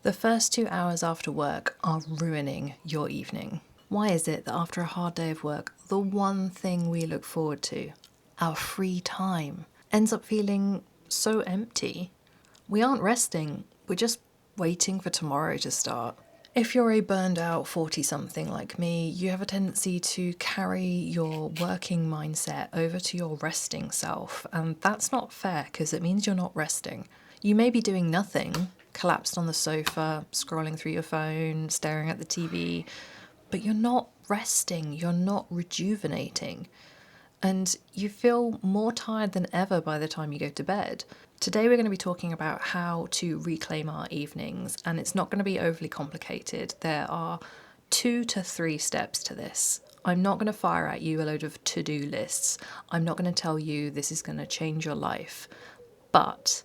The first 2 hours after work are ruining your evening. Why is it that after a hard day of work, the one thing we look forward to, our free time, ends up feeling so empty? We aren't resting, we're just waiting for tomorrow to start. If you're a burned out 40 something like me, you have a tendency to carry your working mindset over to your resting self, and that's not fair because it means you're not resting. You may be doing nothing, collapsed on the sofa, scrolling through your phone, staring at the TV, but you're not resting, you're not rejuvenating, and you feel more tired than ever by the time you go to bed. Today, we're going to be talking about how to reclaim our evenings, and it's not going to be overly complicated. There are 2 to 3 steps to this. I'm not going to fire at you a load of to-do lists. I'm not going to tell you this is going to change your life. But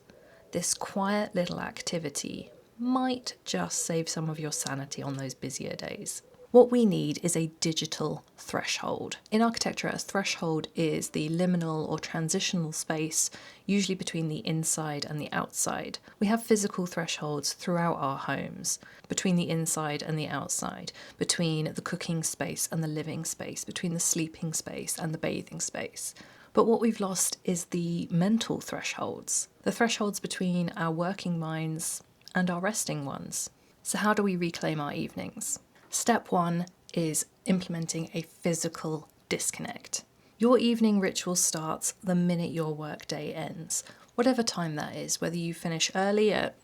this quiet little activity might just save some of your sanity on those busier days. What we need is a digital threshold. In architecture, a threshold is the liminal or transitional space, usually between the inside and the outside. We have physical thresholds throughout our homes, between the inside and the outside, between the cooking space and the living space, between the sleeping space and the bathing space. But what we've lost is the mental thresholds, the thresholds between our working minds and our resting ones. So how do we reclaim our evenings? Step 1 is implementing a physical disconnect. Your evening ritual starts the minute your workday ends, whatever time that is, whether you finish early at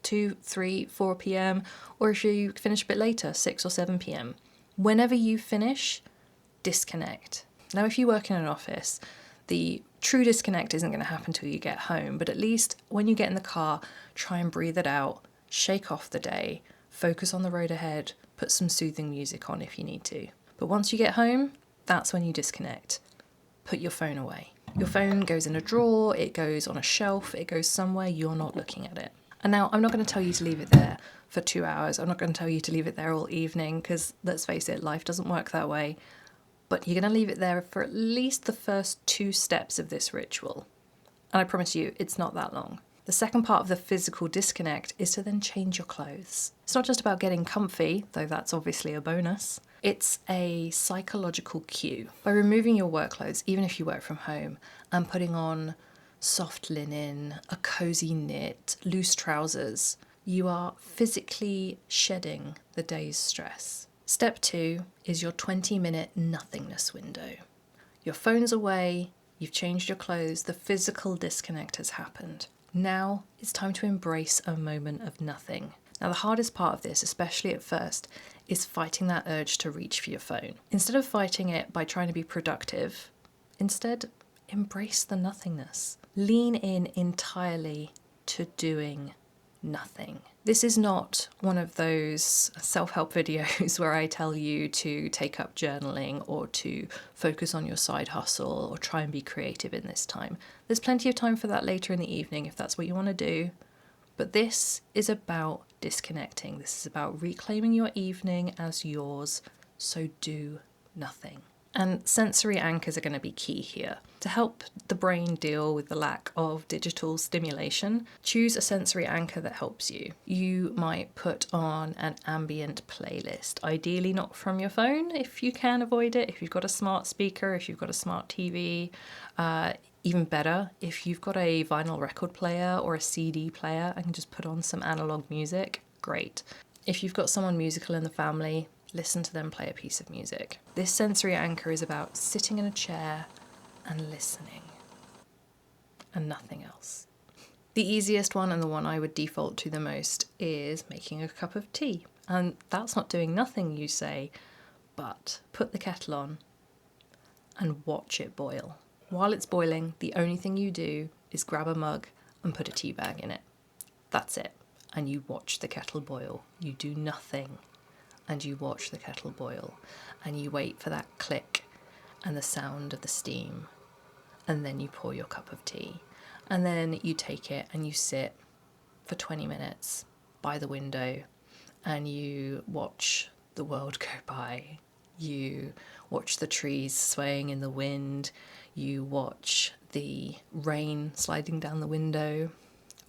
2, 3, 4 p.m, or if you finish a bit later, 6 or 7 p.m. Whenever you finish, disconnect. Now, if you work in an office, the true disconnect isn't going to happen until you get home, but at least when you get in the car, try and breathe it out, shake off the day, focus on the road ahead, put some soothing music on if you need to. But once you get home, that's when you disconnect. Put your phone away. Your phone goes in a drawer, it goes on a shelf, it goes somewhere you're not looking at it. And now, I'm not going to tell you to leave it there for 2 hours. I'm not going to tell you to leave it there all evening because, let's face it, life doesn't work that way. But you're going to leave it there for at least the first 2 steps of this ritual. And I promise you, it's not that long. The second part of the physical disconnect is to then change your clothes. It's not just about getting comfy, though that's obviously a bonus. It's a psychological cue. By removing your work clothes, even if you work from home, and putting on soft linen, a cozy knit, loose trousers, you are physically shedding the day's stress. Step 2 is your 20-minute nothingness window. Your phone's away, you've changed your clothes, the physical disconnect has happened. Now it's time to embrace a moment of nothing. Now, the hardest part of this, especially at first, is fighting that urge to reach for your phone. Instead of fighting it by trying to be productive, instead embrace the nothingness. Lean in entirely to doing nothing. This is not one of those self-help videos where I tell you to take up journaling or to focus on your side hustle or try and be creative in this time. There's plenty of time for that later in the evening if that's what you want to do. But this is about disconnecting. This is about reclaiming your evening as yours, so do nothing. And sensory anchors are going to be key here. To help the brain deal with the lack of digital stimulation, choose a sensory anchor that helps you. You might put on an ambient playlist, ideally not from your phone if you can avoid it, if you've got a smart speaker, if you've got a smart TV. Even better, if you've got a vinyl record player or a CD player and can just put on some analog music, great. If you've got someone musical in the family, listen to them play a piece of music. This sensory anchor is about sitting in a chair and listening, and nothing else. The easiest one, and the one I would default to the most, is making a cup of tea. And that's not doing nothing, you say, but put the kettle on and watch it boil. While it's boiling, the only thing you do is grab a mug and put a tea bag in it. That's it. And you watch the kettle boil. You do nothing. And you watch the kettle boil. And you wait for that click and the sound of the steam. And then you pour your cup of tea. And then you take it and you sit for 20 minutes by the window and you watch the world go by. You watch the trees swaying in the wind. You watch the rain sliding down the window.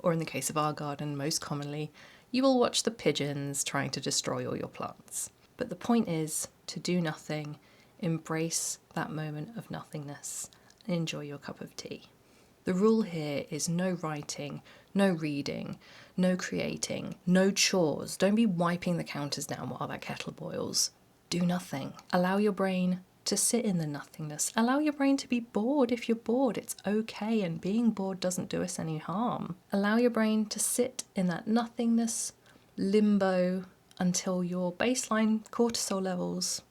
Or in the case of our garden, most commonly, You will watch the pigeons trying to destroy all your plants. But the point is to do nothing, embrace that moment of nothingness, and enjoy your cup of tea. The rule here is no writing, no reading, no creating, no chores. Don't be wiping the counters down while that kettle boils. Do nothing. Allow your brain to sit in the nothingness. Allow your brain to be bored if you're bored. It's okay, and being bored doesn't do us any harm. Allow your brain to sit in that nothingness, limbo, until your baseline cortisol levels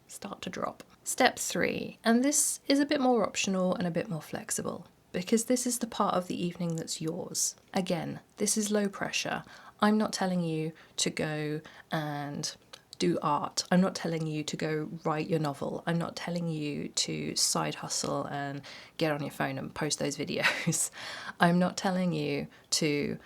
start to drop. Step 3, and this is a bit more optional and a bit more flexible, because this is the part of the evening that's yours. Again, this is low pressure. I'm not telling you to go and do art. I'm not telling you to go write your novel. I'm not telling you to side hustle and get on your phone and post those videos. I'm not telling you to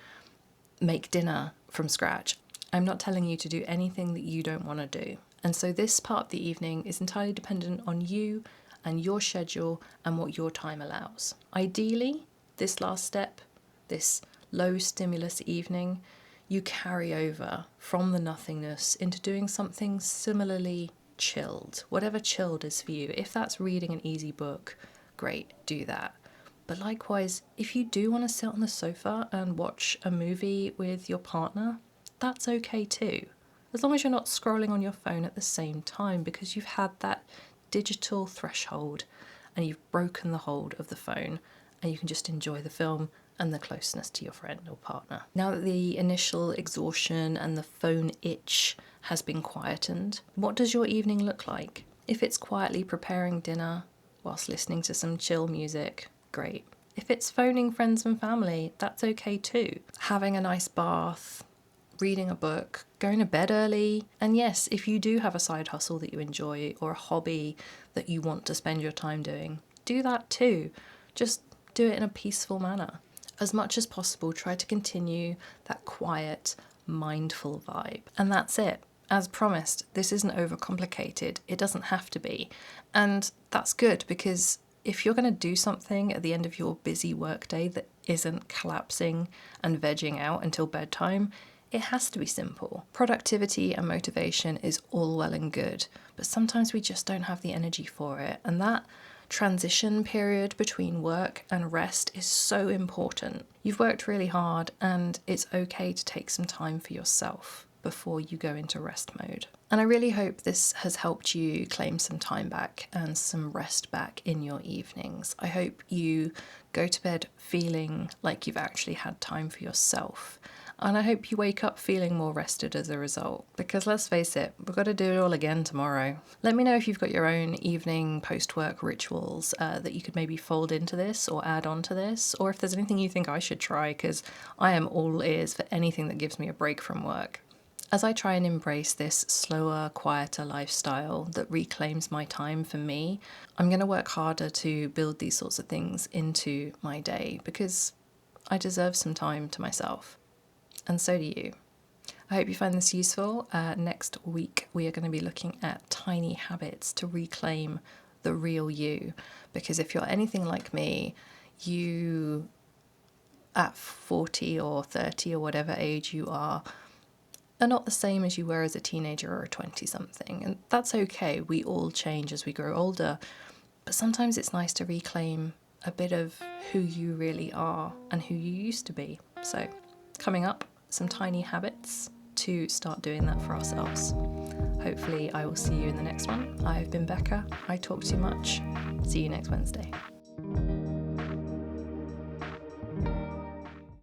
make dinner from scratch. I'm not telling you to do anything that you don't want to do. And so this part of the evening is entirely dependent on you and your schedule and what your time allows. Ideally, this last step, this low stimulus evening, you carry over from the nothingness into doing something similarly chilled, whatever chilled is for you. If that's reading an easy book, great, do that. But likewise, if you do want to sit on the sofa and watch a movie with your partner, that's okay too. As long as you're not scrolling on your phone at the same time, because you've had that digital threshold and you've broken the hold of the phone, and you can just enjoy the film and the closeness to your friend or partner. Now that the initial exhaustion and the phone itch has been quietened, what does your evening look like? If it's quietly preparing dinner whilst listening to some chill music, great. If it's phoning friends and family, that's okay too. Having a nice bath, reading a book, going to bed early. And yes, if you do have a side hustle that you enjoy or a hobby that you want to spend your time doing, do that too. Just do it in a peaceful manner. As much as possible, try to continue that quiet, mindful vibe. And that's it. As promised, this isn't overcomplicated. It doesn't have to be. And that's good, because if you're going to do something at the end of your busy workday that isn't collapsing and vegging out until bedtime, it has to be simple. Productivity and motivation is all well and good, but sometimes we just don't have the energy for it. And that transition period between work and rest is so important. You've worked really hard, and it's okay to take some time for yourself before you go into rest mode. And I really hope this has helped you claim some time back and some rest back in your evenings. I hope you go to bed feeling like you've actually had time for yourself. And I hope you wake up feeling more rested as a result, because let's face it, we've got to do it all again tomorrow. Let me know if you've got your own evening post-work rituals that you could maybe fold into this or add on to this, or if there's anything you think I should try, because I am all ears for anything that gives me a break from work. As I try and embrace this slower, quieter lifestyle that reclaims my time for me, I'm going to work harder to build these sorts of things into my day, because I deserve some time to myself. And so do you. I hope you find this useful. Next week, we are going to be looking at tiny habits to reclaim the real you. Because if you're anything like me, you, at 40 or 30 or whatever age you are not the same as you were as a teenager or a 20-something. And that's okay. We all change as we grow older. But sometimes it's nice to reclaim a bit of who you really are and who you used to be. So, coming up, some tiny habits to start doing that for ourselves. Hopefully I will see you in the next one. I've been Becca. I talk too much. See you next Wednesday.